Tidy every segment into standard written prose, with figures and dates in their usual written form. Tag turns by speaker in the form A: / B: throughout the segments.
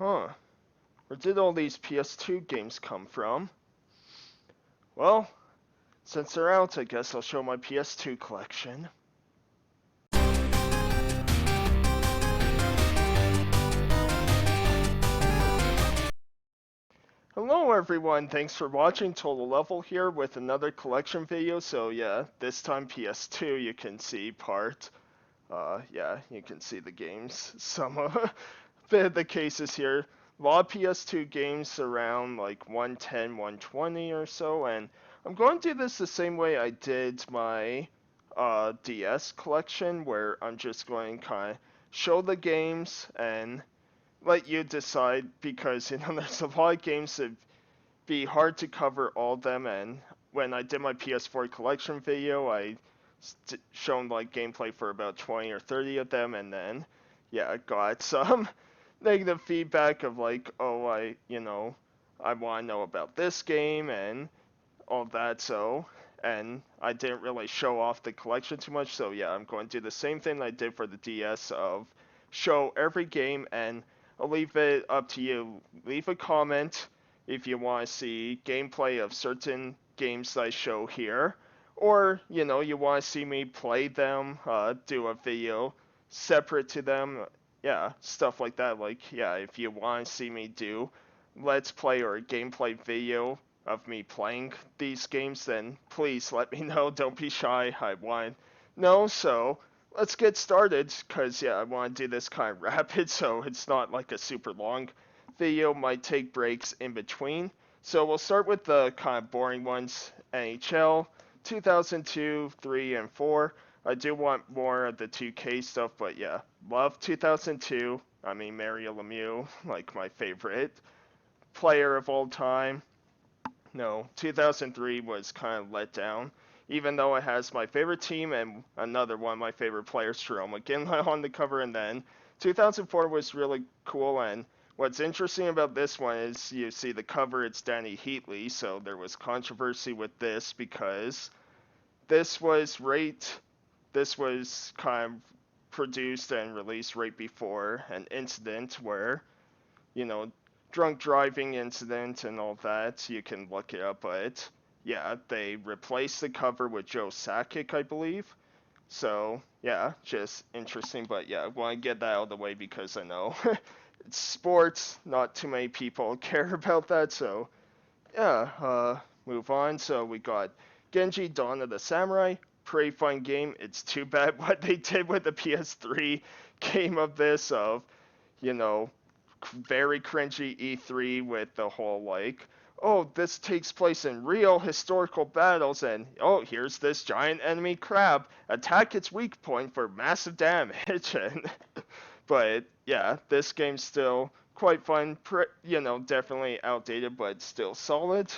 A: Huh. Where did all these PS2 games come from? Well, since they're out, I guess I'll show my PS2 collection. Hello everyone, thanks for watching. Total Level here with another collection video. So yeah, this time PS2, you can see yeah, you can see the games. Some bit of the cases here. A lot of PS2 games around like 110, 120 or so, and I'm going to do this the same way I did my DS collection, where I'm just going to kind of show the games and let you decide, because there's a lot of games that be hard to cover all of them. And when I did my PS4 collection video, I shown like gameplay for about 20 or 30 of them, and then yeah, got some negative feedback of like, oh, I want to know about this game and all that. So, and I didn't really show off the collection too much. So yeah, I'm going to do the same thing I did for the DS of show every game, and I'll leave it up to you. Leave a comment if you want to see gameplay of certain games I show here, or you want to see me play them, do a video separate to them. Yeah, stuff like that. Like, yeah, if you want to see me do let's play or a gameplay video of me playing these games, then please let me know. Don't be shy. I want to know. So let's get started, because yeah, I want to do this kind of rapid, so it's not like a super long video. Might take breaks in between. So we'll start with the kind of boring ones. NHL 2002, 3, and 4. I do want more of the 2K stuff, but yeah, love 2002. I mean, Mario Lemieux, like my favorite player of all time. No, 2003 was kind of let down, even though it has my favorite team and another one of my favorite players, Jerome McGinley, on the cover. And then 2004 was really cool. And what's interesting about this one is you see the cover, it's Danny Heatley. So there was controversy with this, because this was kind of produced and released right before an incident where, you know, drunk driving incident and all that. You can look it up, but yeah, they replaced the cover with Joe Sakic, I believe. So yeah, just interesting. But yeah, I want to get that out of the way, because I know it's sports. Not too many people care about that. So yeah, move on. So we got Genji Dawn of the Samurai. Pretty fun game. It's too bad what they did with the PS3 game of this, of, you know, very cringy E3 with the whole like, oh, this takes place in real historical battles, and oh, here's this giant enemy crab, attack its weak point for massive damage. And but yeah, this game's still quite fun. Definitely outdated, but still solid.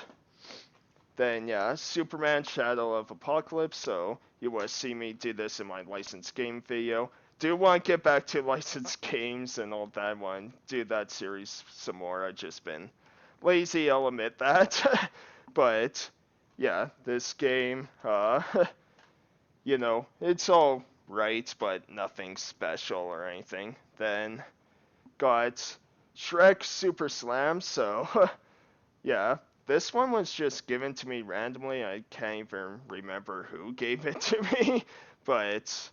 A: Then yeah, Superman Shadow of Apocalypse. So you will see me do this in my licensed game video. Do want to get back to licensed games and all that one. Do that series some more. I've just been lazy, I'll admit that. But yeah, this game, it's all right, but nothing special or anything. Then got Shrek Super Slam. So yeah, this one was just given to me randomly. I can't even remember who gave it to me. But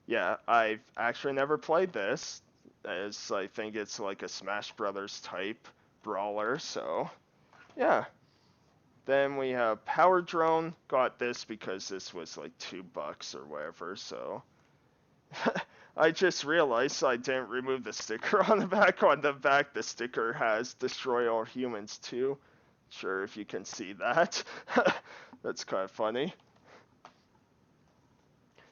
A: yeah, I've actually never played this, as I think it's like a Smash Brothers type brawler. So yeah. Then we have Power Drone. Got this because this was like $2 or whatever. So I just realized I didn't remove the sticker on the back. On the back, the sticker has Destroy All Humans too. Sure if you can see that. That's kind of funny.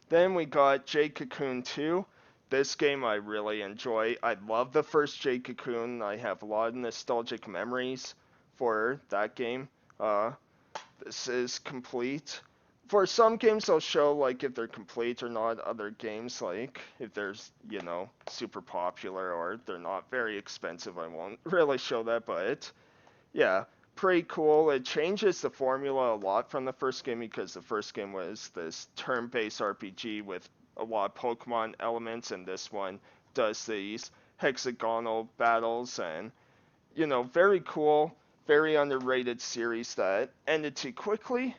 A: Then we got J Cocoon 2. This game I really enjoy. I love the first J Cocoon. I have a lot of nostalgic memories for that game. This is complete. For some games I'll show like if they're complete or not. Other games, like if there's, super popular or they're not very expensive, I won't really show that. But yeah, pretty cool. It changes the formula a lot from the first game, because the first game was this turn-based RPG with a lot of Pokemon elements, and this one does these hexagonal battles. And very cool, very underrated series that ended too quickly.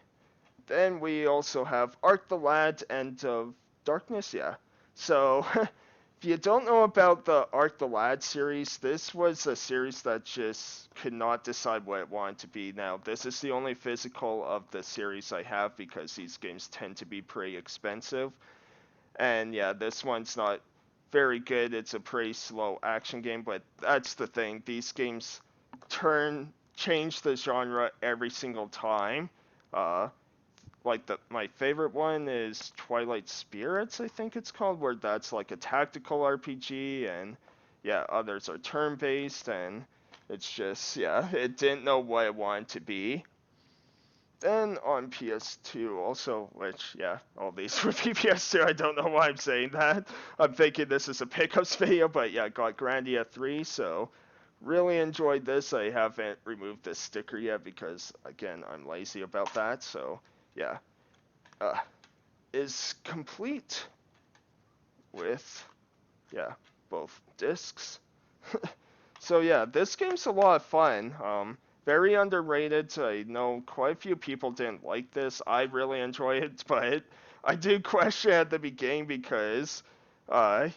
A: Then we also have Arc the Lad, End of Darkness, yeah. So, if you don't know about the Arc the Lad series, this was a series that just could not decide what it wanted to be. Now, this is the only physical of the series I have because these games tend to be pretty expensive. And yeah, this one's not very good. It's a pretty slow action game, but that's the thing. These games change the genre every single time. Uh, like my favorite one is Twilight Spirits, I think it's called, where that's like a tactical RPG, and yeah, others are turn-based, and it's just, yeah, it didn't know what it wanted to be. Then on PS2 also, which, yeah, all these would be PS2, I don't know why I'm saying that. I'm thinking this is a pickups video, but yeah, got Grandia 3, so really enjoyed this. I haven't removed this sticker yet because, again, I'm lazy about that, so yeah. Is complete with, yeah, both discs. So yeah, this game's a lot of fun. Very underrated. I know quite a few people didn't like this. I really enjoy it, but I do question at the beginning because, uh,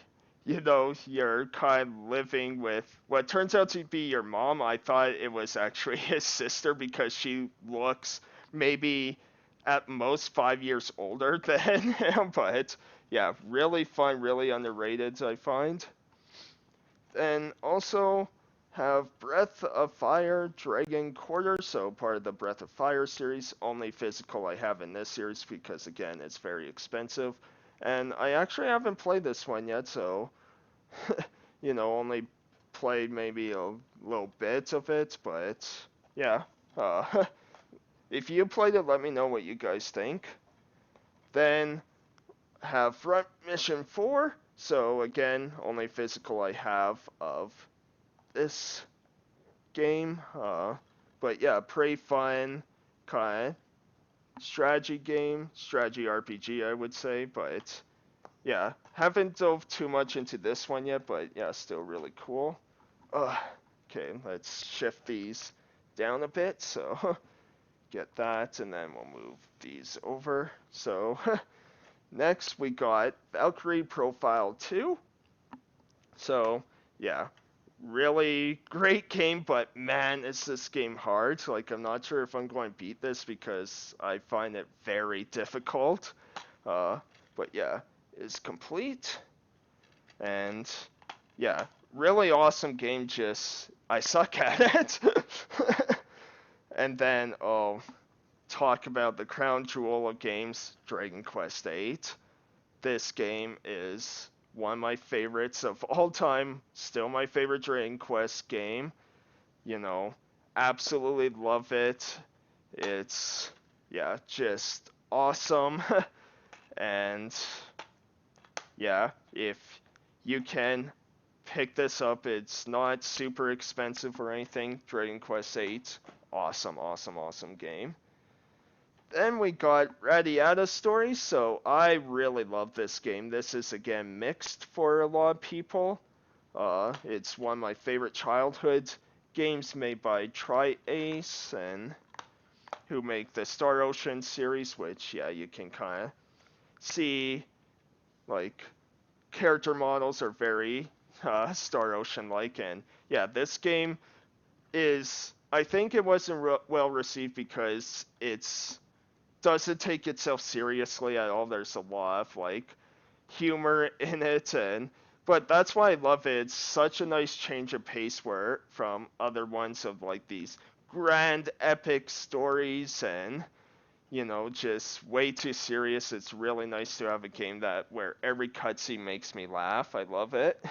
A: you're kind of living with what turns out to be your mom. I thought it was actually his sister because she looks maybe at most 5 years older than him, but yeah, really fun, really underrated, I find. And also have Breath of Fire Dragon Quarter, so part of the Breath of Fire series, only physical I have in this series because again it's very expensive. And I actually haven't played this one yet, so only played maybe a little bit of it, but yeah. Uh, if you played it, let me know what you guys think. Then have Front Mission 4, so again, only physical I have of this game. But yeah, pretty fun kind of strategy game, strategy RPG, I would say. But yeah, haven't dove too much into this one yet, but yeah, still really cool. Okay, let's shift these down a bit. So get that, and then we'll move these over. So next we got Valkyrie Profile 2. So yeah, really great game, but man, is this game hard. Like, I'm not sure if I'm going to beat this because I find it very difficult. Uh, but yeah, it's complete. And yeah, really awesome game, just I suck at it. And then, talk about the crown jewel of games, Dragon Quest VIII. This game is one of my favorites of all time. Still my favorite Dragon Quest game. Absolutely love it. It's, yeah, just awesome. And, yeah, if you can pick this up, it's not super expensive or anything. Dragon Quest VIII, awesome, awesome, awesome game. Then we got Radiator Story, so I really love this game. This is, again, mixed for a lot of people. It's one of my favorite childhood games made by Tri-Ace, and who make the Star Ocean series, which, yeah, you can kind of see, like, character models are very Star Ocean-like, and yeah, this game is, I think it wasn't well received because it's doesn't take itself seriously at all. There's a lot of like humor in it, but that's why I love it. It's such a nice change of pace where from other ones of like these grand epic stories and just way too serious. It's really nice to have a game that where every cutscene makes me laugh. I love it.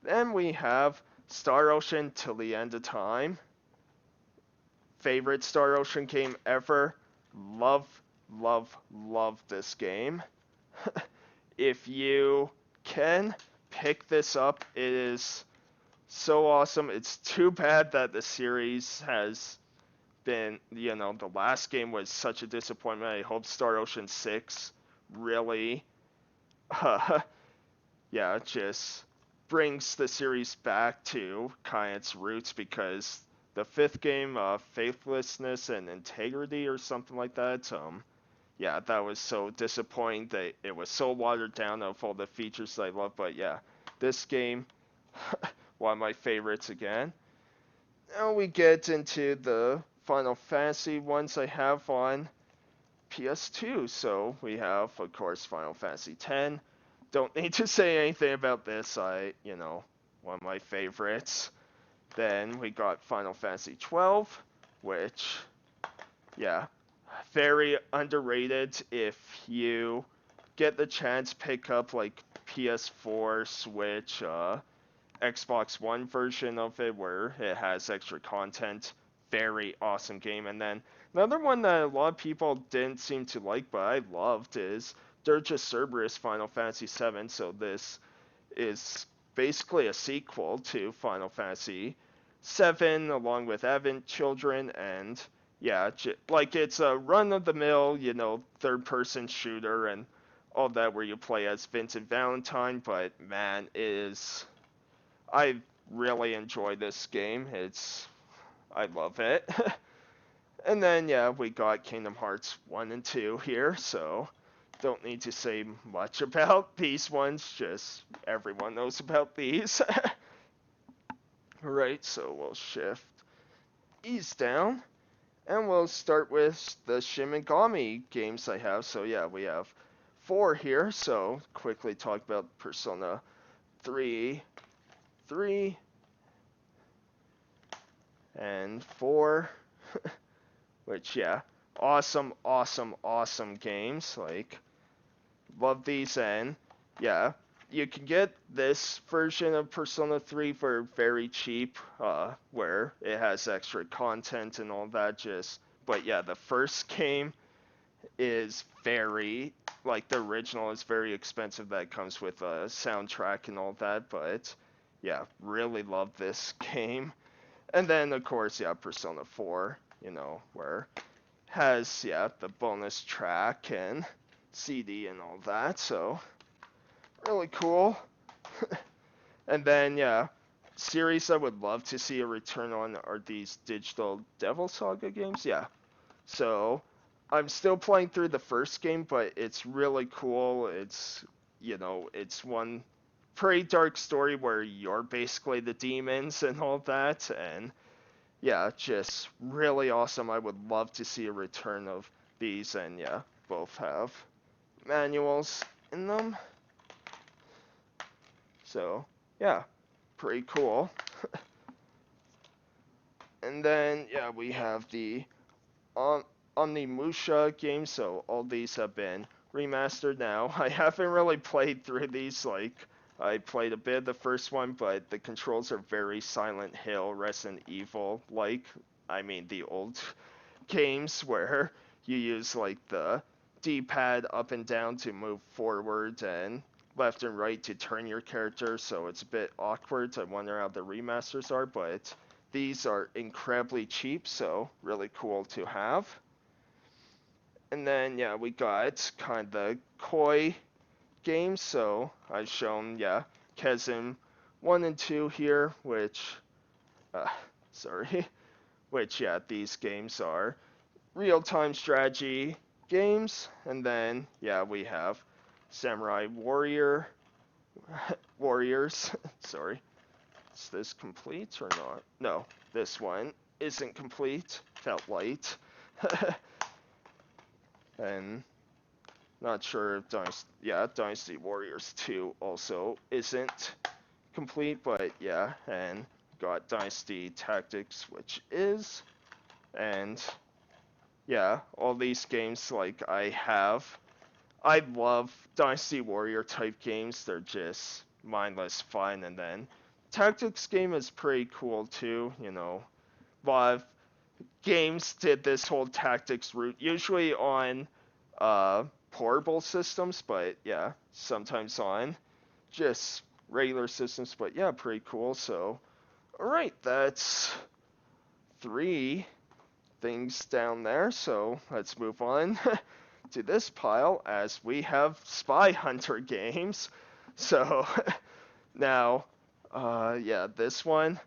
A: Then we have Star Ocean Till the End of Time. Favorite Star Ocean game ever. Love, love, love this game. If you can pick this up, it is so awesome. It's too bad that the series has been, the last game was such a disappointment. I hope Star Ocean 6 really, yeah, just brings the series back to kind of its roots, because the fifth game, Faithlessness and Integrity or something like that, yeah, that was so disappointing that it was so watered down of all the features I love. But yeah, this game, one of my favorites again. Now we get into the Final Fantasy ones I have on PS2. So we have, of course, Final Fantasy X. Don't need to say anything about this. One of my favorites. Then we got Final Fantasy 12, which, yeah, very underrated. If you get the chance, pick up like PS4, Switch, Xbox One version of it where it has extra content. Very awesome game. And then another one that a lot of people didn't seem to like, but I loved, is Dirge of Cerberus Final Fantasy VII. So this is basically a sequel to Final Fantasy VII, along with Advent Children, and yeah, like it's a run-of-the-mill, third-person shooter and all that, where you play as Vincent Valentine. But man, I really enjoy this game. I love it. And then yeah, we got Kingdom Hearts 1 and 2 here, so don't need to say much about these ones, just everyone knows about these. Alright, so we'll shift these down, and we'll start with the Shin Megami games I have. So yeah, we have 4 here, so quickly talk about Persona 3, and 4, which yeah, awesome games, like, love these. And yeah, you can get this version of Persona 3 for very cheap, where it has extra content and all that, but yeah, the first game is very, like, the original is very expensive, that comes with a soundtrack and all that. But yeah, really love this game. And then of course, yeah, Persona 4, where has, yeah, the bonus track and CD and all that, so really cool. And then yeah, series I would love to see a return on are these Digital Devil Saga games. Yeah, so I'm still playing through the first game, but it's really cool. It's one pretty dark story where you're basically the demons and all that, and yeah, just really awesome. I would love to see a return of these, and yeah, both have manuals in them. So yeah, pretty cool. And then yeah, we have the Omnimusha games. So all these have been remastered now. I haven't really played through these. Like, I played a bit of the first one, but the controls are very Silent Hill, Resident Evil like. I mean, the old games where you use like the D-pad up and down to move forward and left and right to turn your character, so it's a bit awkward. I wonder how the remasters are, but these are incredibly cheap, so really cool to have. And then yeah, we got kind of the Koi games, so I've shown, yeah, Kezim 1 and 2 here, which sorry, which yeah, these games are real-time strategy games. And then yeah, we have Samurai Warriors. Sorry, is this complete or not? No, this one isn't complete. Felt light. And not sure if Dynasty Warriors 2 also isn't complete, but yeah, and got Dynasty Tactics, which is, and yeah, all these games, like, I love Dynasty Warrior type games. They're just mindless fun. And then Tactics game is pretty cool too. A lot of games did this whole tactics route, usually on portable systems, but yeah, sometimes on just regular systems. But yeah, pretty cool. So, alright, that's 3 things down there. So let's move on to this pile, as we have Spy Hunter games. So now, Yeah, this one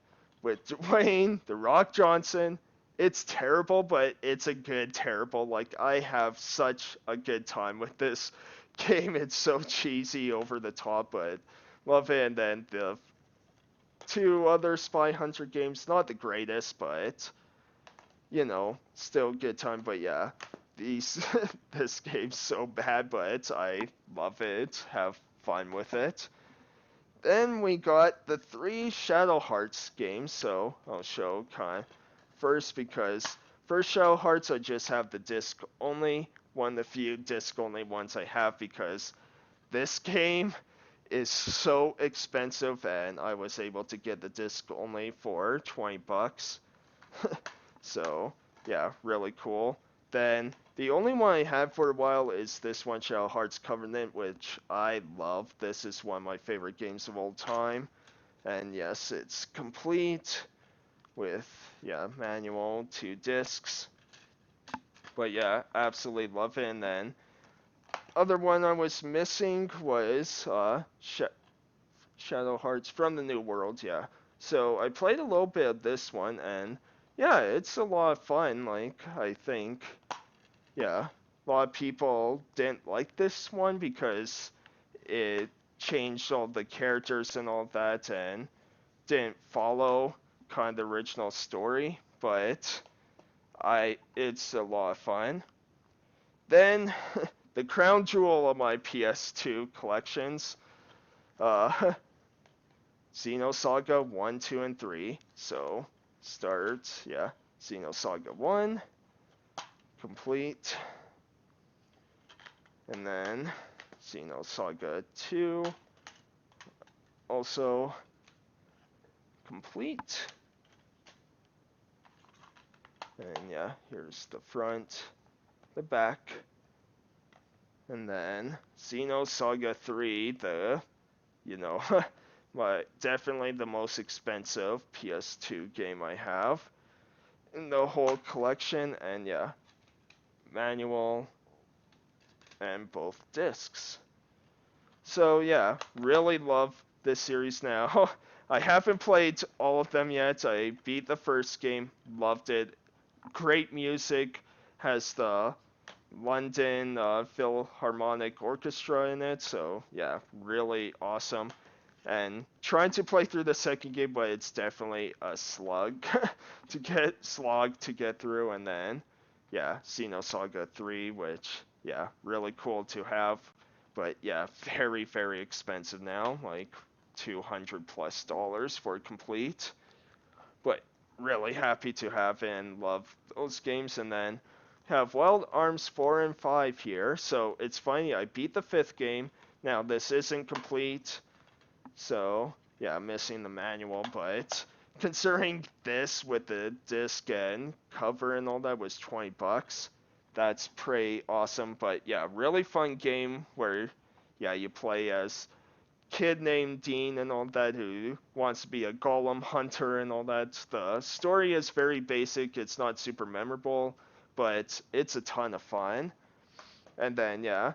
A: with Dwayne The Rock Johnson. It's terrible, but it's a good terrible. Like, I have such a good time with this game. It's so cheesy, over the top, but love it. And then the two other Spy Hunter games, not the greatest, but still good time. But yeah, these this game's so bad, but I love it. Have fun with it. Then we got the three Shadow Hearts games, so I'll show kind of first, because first Shadow Hearts I just have the disc only, one of the few disc only ones I have, because this game is so expensive and I was able to get the disc only for 20 bucks. So, yeah, really cool. Then, the only one I had for a while is this one, Shadow Hearts Covenant, which I love. This is one of my favorite games of all time. And yes, it's complete with, yeah, manual, 2 discs. But yeah, absolutely love it. And then, other one I was missing was Shadow Hearts from the New World, yeah. So I played a little bit of this one, and yeah, it's a lot of fun. Like, I think, yeah, a lot of people didn't like this one because it changed all the characters and all that, and didn't follow kind of the original story. But it's a lot of fun. Then, the crown jewel of my PS2 collections, uh, Xeno Saga 1, 2, and 3. So, start, yeah, Xeno Saga 1, complete. And then Xeno Saga 2, also complete. And yeah, here's the front, the back. And then Xeno Saga 3, you know, definitely the most expensive PS2 game I have in the whole collection. And yeah, manual and both discs. So yeah, really love this series now. I haven't played all of them yet. I beat the first game, loved it. Great music, has the London Philharmonic Orchestra in it, so yeah, really awesome. And trying to play through the second game, but it's definitely a slog to get through. And then yeah, Xeno Saga 3, which yeah, really cool to have, but yeah, very very expensive now, like $200+ for complete. But really happy to have and love those games. And then have Weld Arms 4 and 5 here. So it's funny, I beat the fifth game. Now this isn't complete, so yeah, I'm missing the manual, but considering this with the disc and cover and all that was 20 bucks, that's pretty awesome. But yeah, really fun game where yeah, you play as kid named Dean and all that who wants to be a golem hunter and all that. The story is very basic, it's not super memorable, but it's a ton of fun. And then yeah,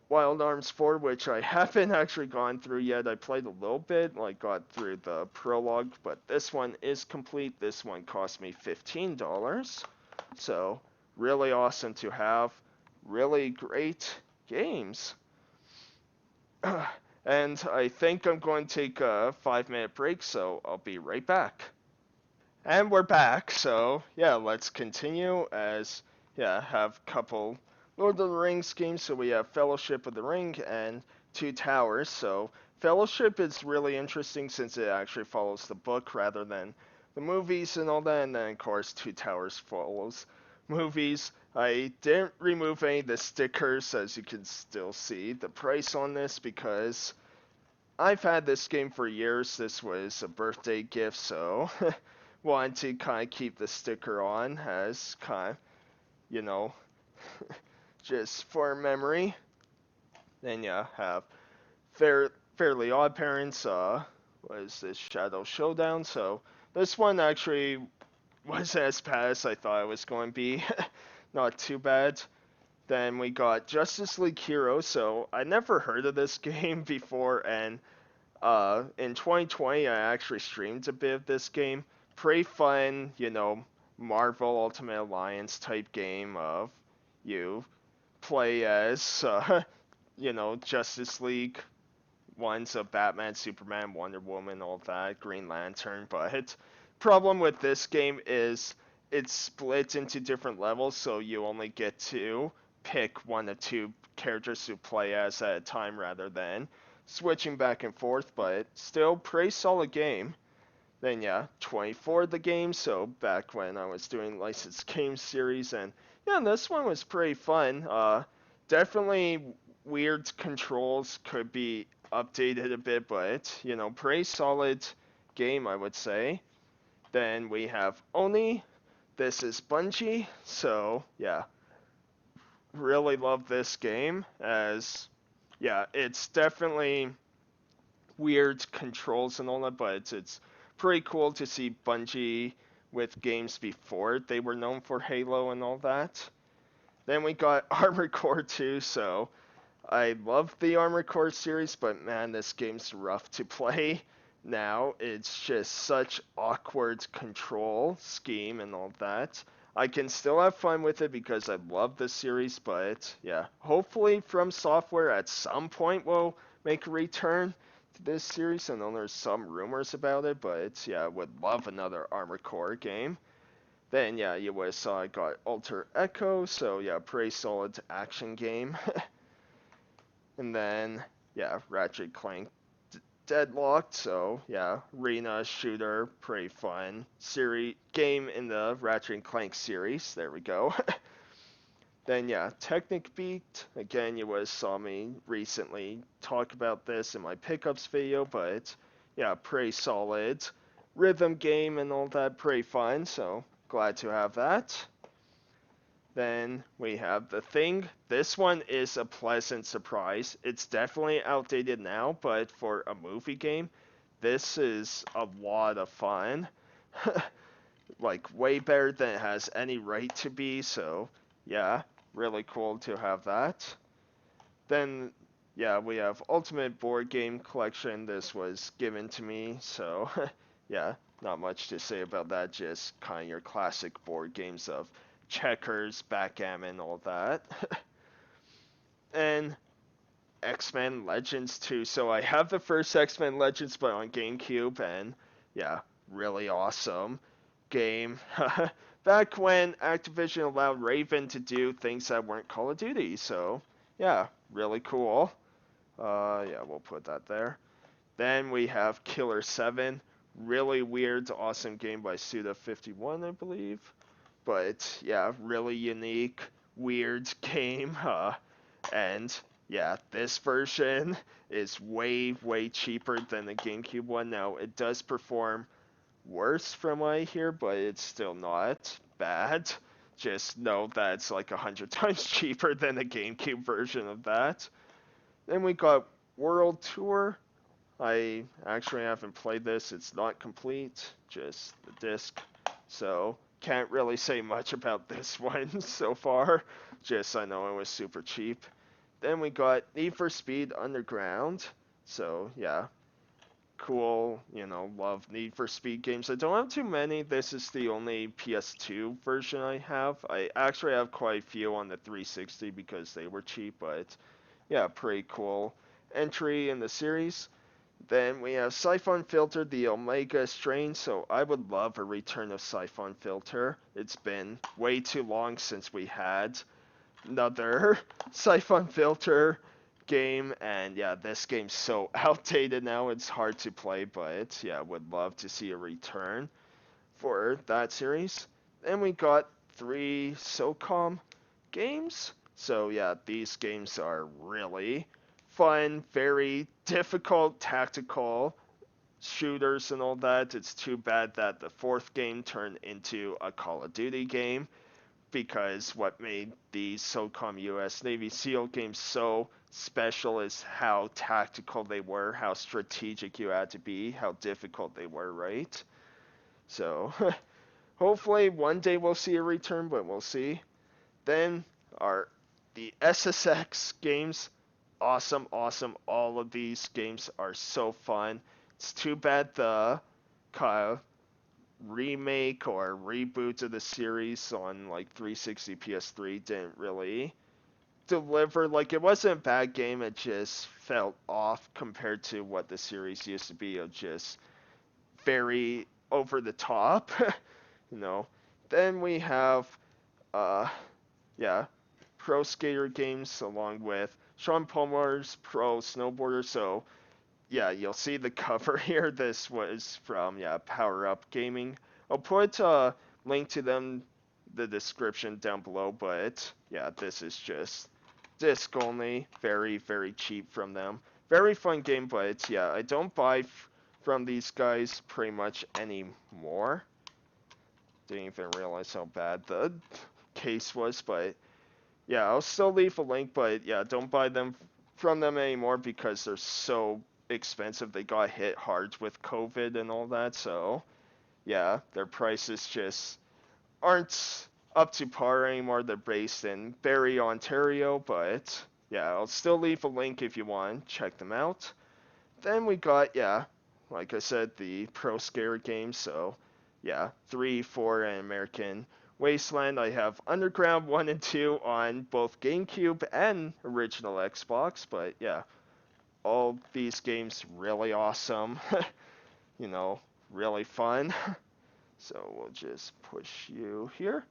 A: Wild Arms 4, which I haven't actually gone through yet. I played a little bit, like got through the prologue, but this one is complete. This one cost me $15. So, really awesome to have. Really great games. And I think I'm going to take a 5-minute break, so I'll be right back. And we're back, so yeah, let's continue as yeah, have a couple Lord of the Rings games. So we have Fellowship of the Ring and Two Towers. So Fellowship is really interesting since it actually follows the book rather than the movies and all that. And then of course Two Towers follows movies. I didn't remove any of the stickers, as you can still see the price on this, because I've had this game for years. This was a birthday gift, so wanted to kind of keep the sticker on as kind of, you know, just for memory. Then yeah, have Fairly Odd Parents, was this Shadow Showdown. So this one actually was as bad as I thought it was going to be. Not too bad. Then we got Justice League Heroes. So I never heard of this game before, and In 2020, I actually streamed a bit of this game. Pretty fun, Marvel Ultimate Alliance type game of you play as, Justice League ones of Batman, Superman, Wonder Woman, all that, Green Lantern. But problem with this game is it's split into different levels, so you only get to pick one of two characters to play as at a time rather than switching back and forth. But still, pretty solid game. Then yeah, 24 the game. So back when I was doing licensed game series, and yeah, this one was pretty fun. Definitely weird controls could be updated a bit, but pretty solid game, I would say. Then we have Oni. This is Bungie, so yeah, really love this game as yeah, it's definitely weird controls and all that, but it's pretty cool to see Bungie with games before they were known for Halo and all that. Then we got Armored Core 2, so I love the Armored Core series, but man, this game's rough to play now. It's just such awkward control scheme and all that. I can still have fun with it because I love the series, but yeah, hopefully From Software at some point will make a return to this series. I know there's some rumors about it, but yeah, I would love another Armored Core game. Then yeah, you would have saw I got Alter Echo, so yeah, pretty solid action game. And then, yeah, Ratchet Clank Deadlocked, so yeah, arena shooter, pretty fun. Game in the Ratchet Clank series, there we go. Then yeah, Technic Beat, again, you would saw me recently talk about this in my pickups video, but yeah, pretty solid. Rhythm game and all that, pretty fun, so glad to have that. Then we have The Thing. This one is a pleasant surprise. It's definitely outdated now, but for a movie game, this is a lot of fun. Like, way better than it has any right to be, so yeah, really cool to have that. Then, yeah, we have Ultimate Board Game Collection. This was given to me, so yeah, not much to say about that, just kind of your classic board games of checkers, backgammon, all that. And X-Men Legends 2. So I have the first X-Men Legends, but on GameCube, and yeah, really awesome game. Back when Activision allowed Raven to do things that weren't Call of Duty, so yeah, really cool. Yeah, we'll put that there. Then we have Killer 7. Really weird, awesome game by Suda51, I believe. But yeah, really unique, weird game. And yeah, this version is way, way cheaper than the GameCube one. Now, it does perform worse from what I hear, but it's still not bad. Just know that it's like 100 times cheaper than the GameCube version of that. Then we got World Tour. I actually haven't played this. It's not complete, just the disc. So, can't really say much about this one so far. Just I know it was super cheap. Then we got Need for Speed Underground. So, yeah, cool, love Need for Speed games. I don't have too many. This is the only PS2 version I have. I actually have quite a few on the 360 because they were cheap, but yeah, pretty cool entry in the series. Then we have Siphon Filter, the Omega Strain, so I would love a return of Siphon Filter. It's been way too long since we had another Siphon Filter game, and yeah, this game's so outdated now, it's hard to play, but yeah, would love to see a return for that series. Then we got 3 SOCOM games, so yeah, these games are really fun, very difficult tactical shooters and all that. It's too bad that the 4th game turned into a Call of Duty game, because what made these SOCOM US Navy SEAL games so special is how tactical they were, how strategic you had to be, how difficult they were, right? So, hopefully one day we'll see a return, but we'll see. Then are the SSX games. awesome, awesome. All of these games are so fun. It's too bad the kind of remake or reboot of the series on like 360 PS3 didn't really deliver. Like, it wasn't a bad game, it just felt off compared to what the series used to be, of just very over the top. you know. Then we have uh yeah, pro skater games along with Sean Palmer's pro snowboarder. So yeah, you'll see the cover here. This was from Power Up Gaming. I'll put a link to them the description down below, but yeah, this is just disc only, very very cheap from them. Very fun game, but yeah, I don't buy from these guys pretty much anymore. Didn't even realize how bad the case was, but yeah, I'll still leave a link, but yeah, don't buy them from them anymore because they're so expensive. They got hit hard with COVID and all that, so yeah, their prices just aren't up to par anymore. They're based in Barrie, Ontario, but yeah, I'll still leave a link if you want. Check them out. Then we got, yeah, like I said, the Pro Scare games, so yeah, 3, 4, and American Wasteland. I have Underground 1 and 2 on both GameCube and original Xbox, but yeah, all these games really awesome. you know, really fun. So we'll just push you here.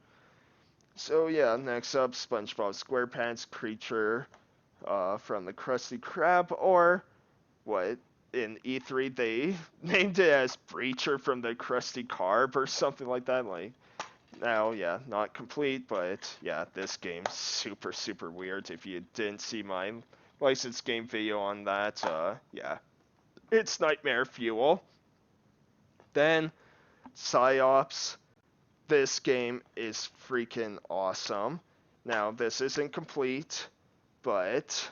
A: So yeah, next up, SpongeBob SquarePants Creature from the Krusty Krab, or what in E3 they named it as Breacher from the Krusty Carb or something like that. Like, now, yeah, not complete, but yeah, this game's super, super weird. If you didn't see my licensed game video on that, yeah, it's nightmare fuel. Then, Psyops. This game is freaking awesome. Now, this isn't complete, but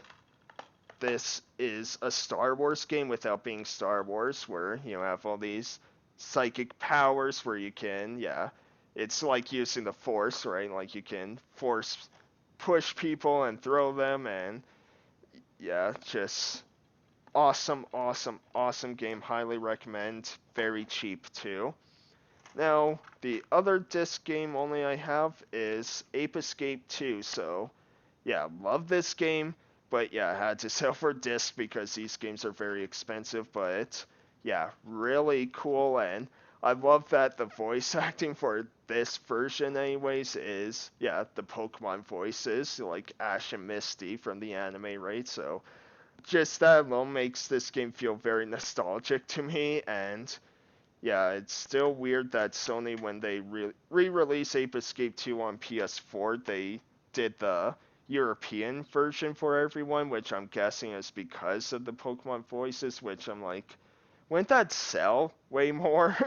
A: this is a Star Wars game without being Star Wars, where you have all these psychic powers where you can, yeah, it's like using the Force, right? Like you can force push people and throw them, and yeah, just awesome, awesome, awesome game. Highly recommend. Very cheap too. Now, the other disc game only I have is Ape Escape 2, so yeah, love this game, but yeah, I had to sell for disc because these games are very expensive, but yeah, really cool, and I love that the voice acting for this version anyways is, yeah, the Pokemon voices, like Ash and Misty from the anime, right? So just that alone makes this game feel very nostalgic to me, and yeah, it's still weird that Sony, when they re-released Ape Escape 2 on PS4, they did the European version for everyone, which I'm guessing is because of the Pokemon voices, which I'm like, wouldn't that sell way more?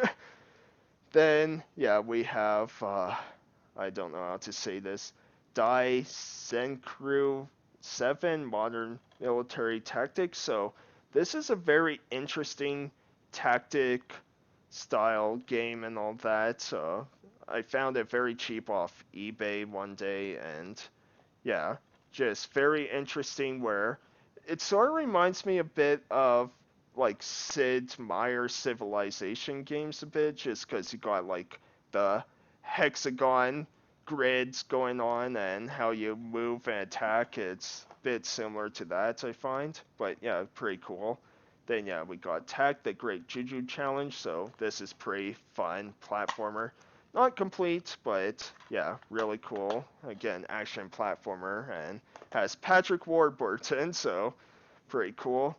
A: Then, yeah, we have, I don't know how to say this, Daisen Crew 7 Modern Military Tactics. So, this is a very interesting tactic style game and all that. So, I found it very cheap off eBay one day, and yeah, just very interesting, where it sort of reminds me a bit of like Sid Meier's Civilization games a bit, just because you got like the hexagon grids going on and how you move and attack. It's a bit similar to that, I find. But yeah, pretty cool. Then yeah, we got Tag, the Great Juju Challenge, so this is pretty fun platformer. Not complete, but yeah, really cool. Again, action platformer, and has Patrick Warburton, so pretty cool.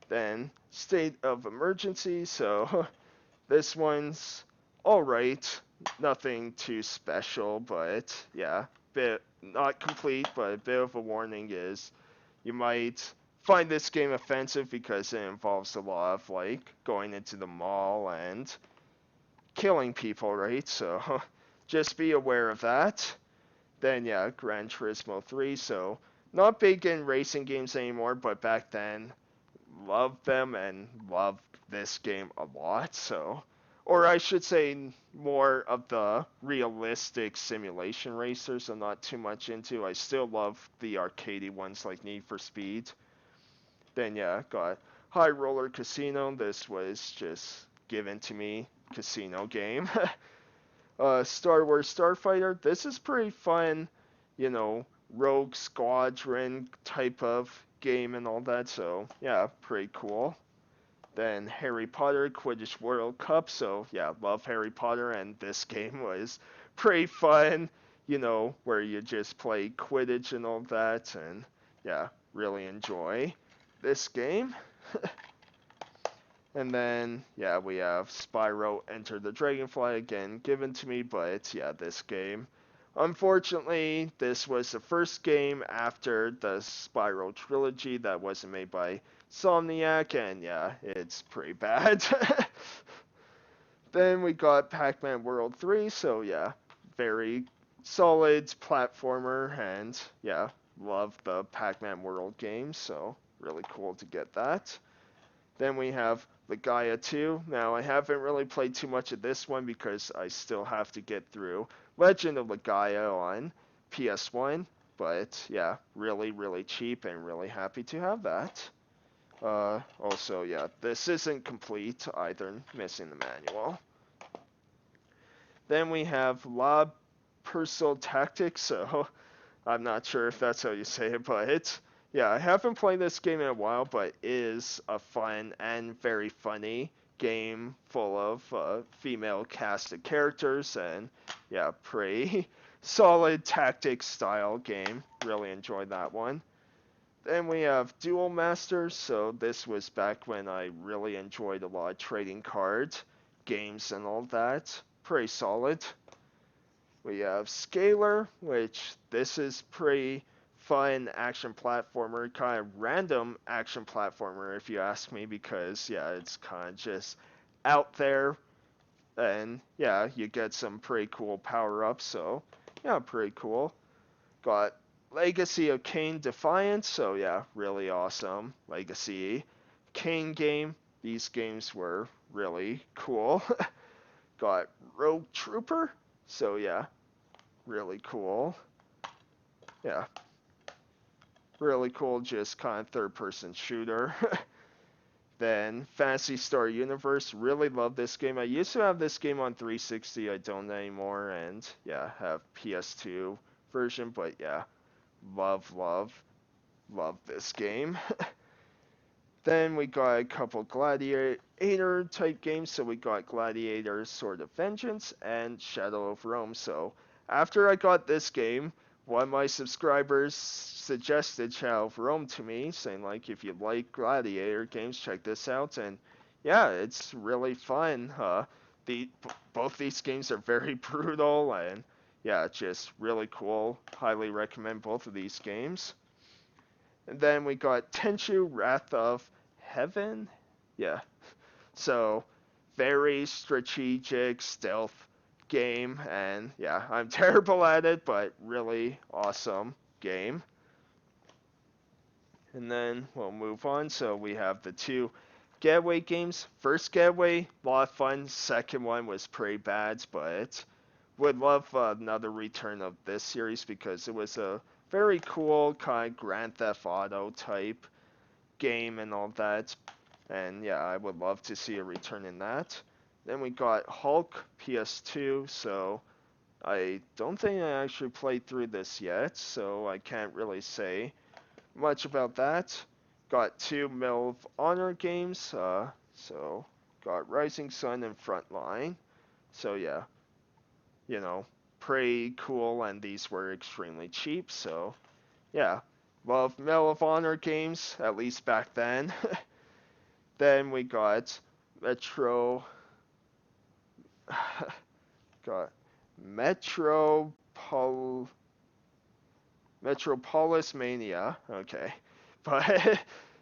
A: Then State of Emergency, so this one's alright. Nothing too special, but yeah, bit not complete, but a bit of a warning is you might find this game offensive because it involves a lot of like going into the mall and killing people, right? So just be aware of that. Then yeah, Gran Turismo 3. So not big in racing games anymore, but back then loved them and loved this game a lot. So, or I should say more of the realistic simulation racers I'm not too much into. I still love the arcadey ones like Need for Speed. Then yeah, got High Roller Casino. This was just given to me casino game. Star Wars Starfighter. This is pretty fun, you know, Rogue Squadron type of game and all that. So yeah, pretty cool. Then Harry Potter Quidditch World Cup. So yeah, love Harry Potter, and this game was pretty fun. You know, where you just play Quidditch and all that, and yeah, really enjoy this game. And then, yeah, we have Spyro Enter the Dragonfly, again given to me, but yeah, this game. Unfortunately, this was the first game after the Spyro trilogy that wasn't made by Somniac, and yeah, it's pretty bad. Then we got PacMan World 3, so yeah, very solid platformer, and yeah, love the PacMan World games, so really cool to get that. Then we have the Gaia II. Now, I haven't really played too much of this one because I still have to get through Legend of the Gaia on PS1. But yeah, really, really cheap and really happy to have that. Also, yeah, this isn't complete either, missing the manual. Then we have Lob Personal Tactics, so I'm not sure if that's how you say it, but yeah, I haven't played this game in a while, but it is a fun and very funny game full of female casted characters, and yeah, pretty solid tactics style game. Really enjoyed that one. Then we have Duel Masters, so this was back when I really enjoyed a lot of trading card games and all that. Pretty solid. We have Scalar, which this is pretty fun action platformer, kind of random action platformer if you ask me, because yeah, it's kind of just out there, and yeah, you get some pretty cool power-ups, so yeah, pretty cool. Got Legacy of Kain Defiance, so yeah, really awesome Legacy Kain game. These games were really cool. Got Rogue Trooper, so yeah, really cool. Yeah, really cool, just kind of third-person shooter. Then Fantasy Star Universe, really love this game. I used to have this game on 360, I don't anymore, and yeah, have PS2 version, but yeah, love, love, love this game. Then we got a couple Gladiator type games, so we got Gladiator Sword of Vengeance and Shadow of Rome. So after I got this game, one of my subscribers suggested Shadow of Rome to me, saying like, if you like Gladiator games, check this out. And yeah, it's really fun. Both these games are very brutal, and yeah, just really cool. Highly recommend both of these games. And then we got Tenchu Wrath of Heaven. Yeah. So very strategic stealth game, and yeah, I'm terrible at it, but really awesome game. And then we'll move on. So we have the two Getaway games. First Getaway, a lot of fun. Second one was pretty bad, but would love another return of this series because it was a very cool kind of Grand Theft Auto type game and all that. And yeah, I would love to see a return in that. Then we got Hulk PS2, so I don't think I actually played through this yet, so I can't really say much about that. Got two Medal of Honor games, so got Rising Sun and Frontline. So yeah, you know, pretty cool, and these were extremely cheap, so yeah, love Medal of Honor games, at least back then. Then we got Metro, got Metropolis Mania, okay, but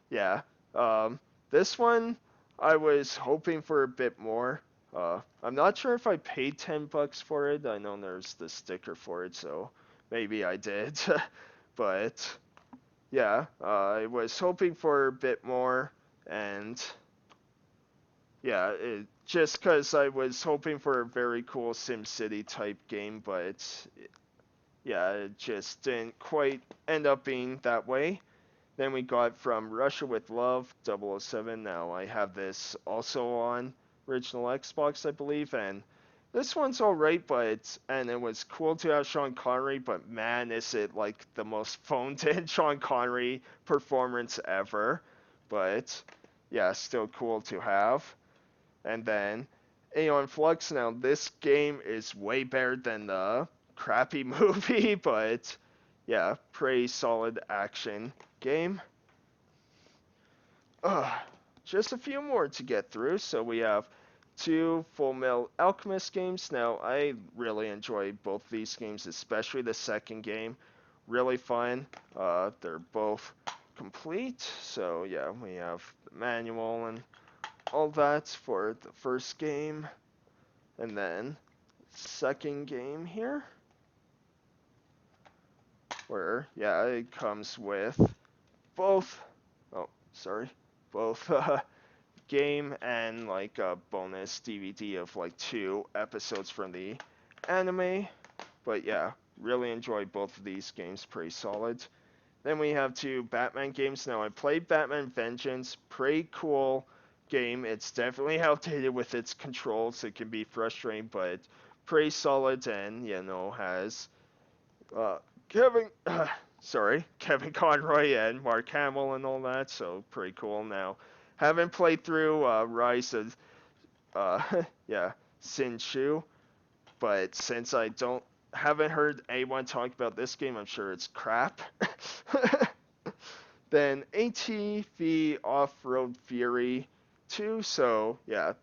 A: yeah, this one I was hoping for a bit more. I'm not sure if I paid $10 for it. I know there's the sticker for it, so maybe I did. But yeah, I was hoping for a bit more, and yeah, just because I was hoping for a very cool SimCity type game, but yeah, it just didn't quite end up being that way. Then we got From Russia with Love, 007. Now I have this also on original Xbox, I believe, and this one's alright, and it was cool to have Sean Connery, but man, is it like the most phoned in Sean Connery performance ever. But yeah, still cool to have. And then Aeon Flux. Now this game is way better than the crappy movie, but yeah, pretty solid action game. Just a few more to get through. So we have two Full Metal Alchemist games. Now I really enjoy both these games, especially the second game. Really fun. They're both complete. So yeah, we have the manual and all that for the first game. And then second game here, where yeah, it comes with both, oh sorry, both game and like a bonus DVD of like 2 episodes from the anime. But yeah, really enjoy both of these games, pretty solid. Then we have 2 Batman games. Now I played Batman Vengeance, pretty cool game. It's definitely outdated with its controls. It can be frustrating, but pretty solid, and has Kevin, Kevin Conroy and Mark Hamill and all that. So pretty cool. Now haven't played through Rise of uh, yeah Sin Chu, but since I don't haven't heard anyone talk about this game, I'm sure it's crap. Then ATV Off-Road Fury 2. So yeah,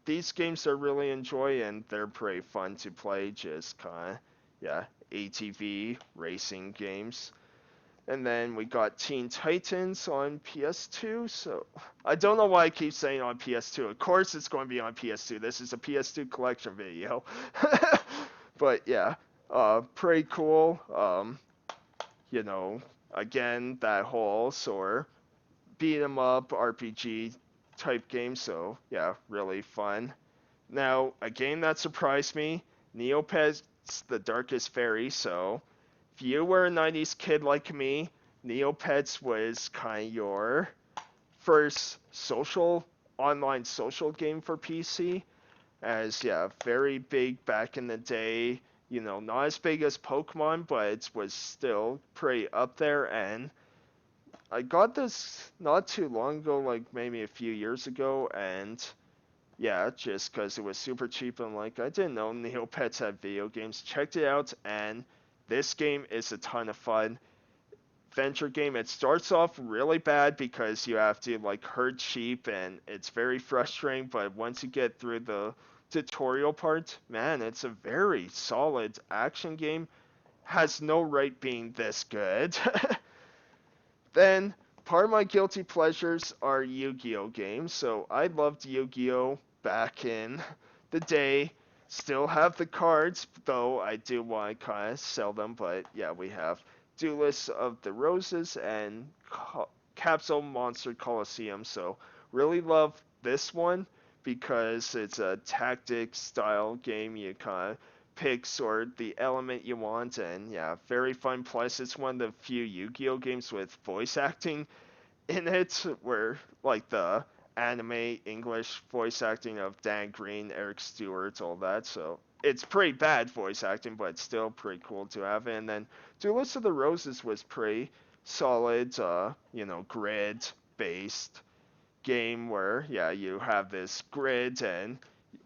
A: these games I really enjoy, and they're pretty fun to play. Just kind of yeah, ATV racing games. And then we got Teen Titans on PS2. So I don't know why I keep saying on PS2. Of course it's going to be on PS2. This is a PS2 collection video. But yeah, pretty cool. You know, again, that whole sort of beat 'em up RPG type game. So yeah, really fun. Now, a game that surprised me, Neopets The Darkest Fairy. So if you were a 90s kid like me, Neopets was kind of your first online social game for PC. As, yeah, very big back in the day. Not as big as Pokemon, but it was still pretty up there. And I got this not too long ago, like maybe a few years ago, and yeah, just because it was super cheap. I'm like, I didn't know Neopets had video games. Checked it out, and this game is a ton of fun. Venture game. It starts off really bad because you have to like herd sheep, and it's very frustrating. But once you get through the tutorial part, man, it's a very solid action game. Has no right being this good. Then part of my guilty pleasures are Yu-Gi-Oh games. So I loved Yu-Gi-Oh back in the day. Still have the cards, though I do want to kind of sell them. But yeah, we have Duelists of the Roses and Capsule Monster Coliseum. So really love this one because it's a tactic style game. You kind of pick sort of the element you want, and yeah, very fun. Plus, it's one of the few Yu-Gi-Oh games with voice acting in it, where like the anime English voice acting of Dan Green, Eric Stewart, all that. So it's pretty bad voice acting, but still pretty cool to have. And then Duelist of the Roses was pretty solid, grid based game where yeah, you have this grid and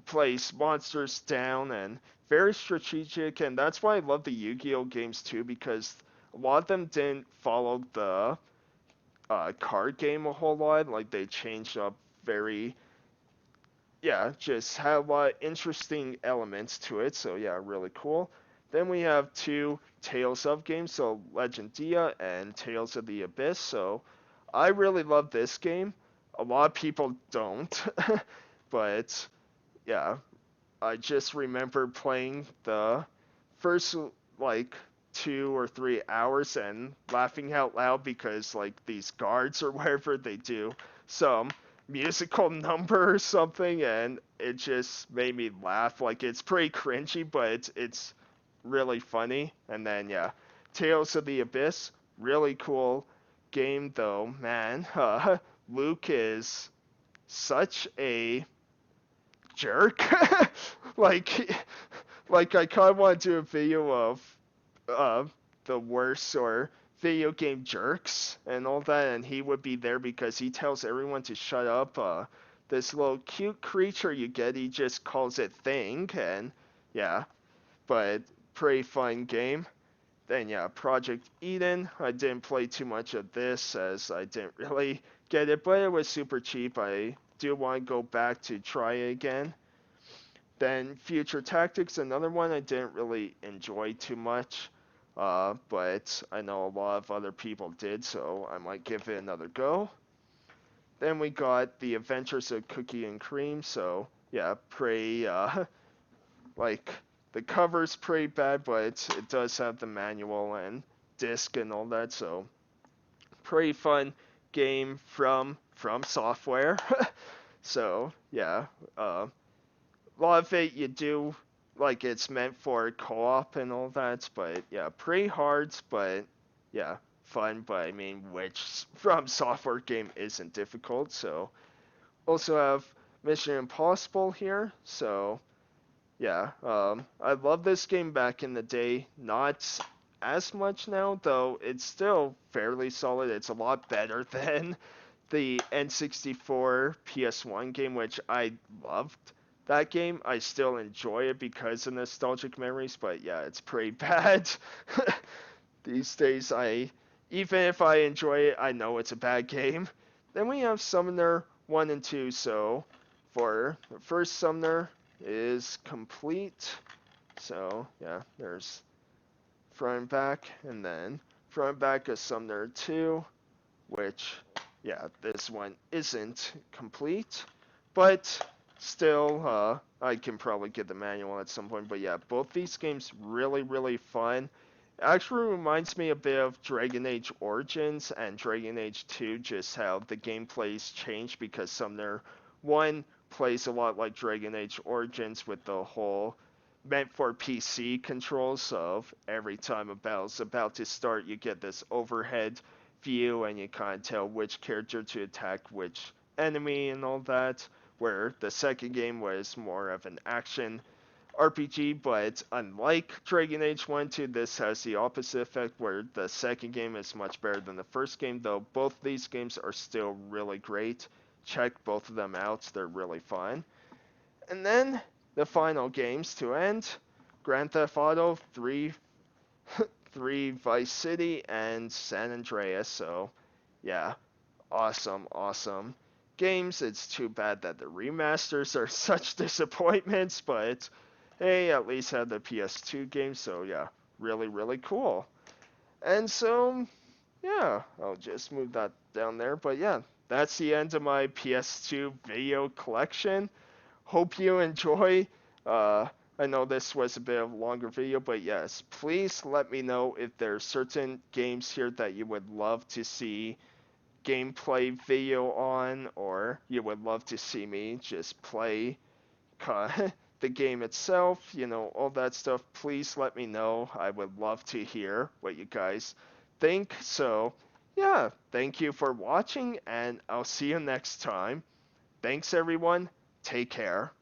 A: place monsters down, and very strategic. And that's why I love the Yu-Gi-Oh games too, because a lot of them didn't follow the card game a whole lot. Like they changed up very, yeah, just had a lot of interesting elements to it. So yeah, really cool. Then we have 2 Tales of games, so Legendia and Tales of the Abyss. So I really love this game. A lot of people don't, but yeah, I just remember playing the first like 2 or 3 hours and laughing out loud because like these guards or whatever, they do some musical number or something, and it just made me laugh. Like it's pretty cringy, but it's really funny. And then yeah, Tales of the Abyss, really cool game, though, man, Luke is such a jerk. like, like I kind of want to do a video of uh, the worst or video game jerks and all that, and he would be there because he tells everyone to shut up. This little cute creature you get, he just calls it thing, and yeah, but pretty fun game. Then yeah, Project Eden. I didn't play too much of this as I didn't really get it, but it was super cheap. I do want to go back to try it again. Then Future Tactics, another one I didn't really enjoy too much, but I know a lot of other people did, so I might give it another go. Then we got The Adventures of Cookie and Cream, so yeah, pretty, like, the cover's pretty bad, but it does have the manual and disc and all that, so pretty fun game from software. So yeah, a lot of it you do like it's meant for co-op and all that, but yeah, pretty hard, but yeah, fun. But I mean, which from software game isn't difficult? So also have Mission Impossible here. So yeah, I love this game back in the day. Not as much now, though. It's still fairly solid. It's a lot better than the N64 PS1 game, which I loved. That game, I still enjoy it because of nostalgic memories, but yeah, it's pretty bad. These days, even if I enjoy it, I know it's a bad game. Then we have Summoner 1 and 2, so for the first Summoner is complete. So yeah, there's front and back, and then front and back of Summoner 2, which, yeah, this one isn't complete, but still, I can probably get the manual at some point. But yeah, both these games really, really fun. Actually reminds me a bit of Dragon Age Origins and Dragon Age 2, just how the gameplay's changed because Summoner 1 plays a lot like Dragon Age Origins with the whole meant for PC controls of every time a battle's about to start, you get this overhead view and you kind of tell which character to attack which enemy and all that, where the second game was more of an action RPG, but unlike Dragon Age 1 2, this has the opposite effect where the second game is much better than the first game, though both these games are still really great. Check both of them out, they're really fun. And then the final games to end, Grand Theft Auto 3, 3 Vice City, and San Andreas, so yeah, awesome, awesome games. It's too bad that the remasters are such disappointments, but hey, at least had the PS2 games, so yeah, really, really cool. And so, yeah, I'll just move that down there, but yeah, that's the end of my PS2 video collection. Hope you enjoy. Uh, I know this was a bit of a longer video, but yes, please let me know if there's certain games here that you would love to see gameplay video on, or you would love to see me just play the game itself, all that stuff. Please let me know. I would love to hear what you guys think. So, yeah, thank you for watching, and I'll see you next time. Thanks, everyone. Take care.